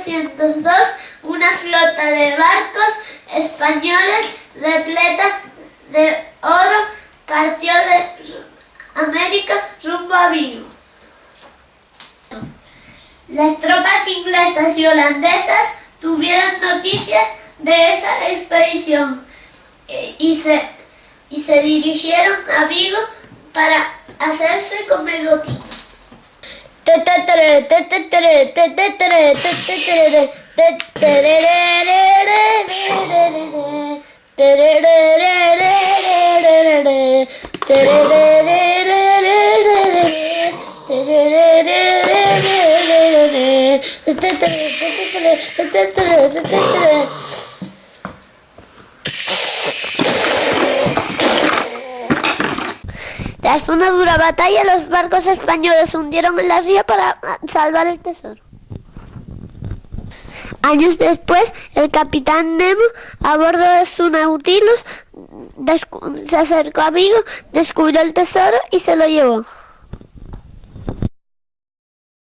1902, una flota de barcos españoles repleta de oro partió de América rumbo a Vigo. Las tropas inglesas y holandesas tuvieron noticias de esa expedición y se dirigieron a Vigo para hacerse con el botín. Tras una dura batalla, los barcos españoles se hundieron en la ría para salvar el tesoro. Años después, el capitán Nemo, a bordo de su Nautilus, se acercó a Vigo, descubrió el tesoro y se lo llevó.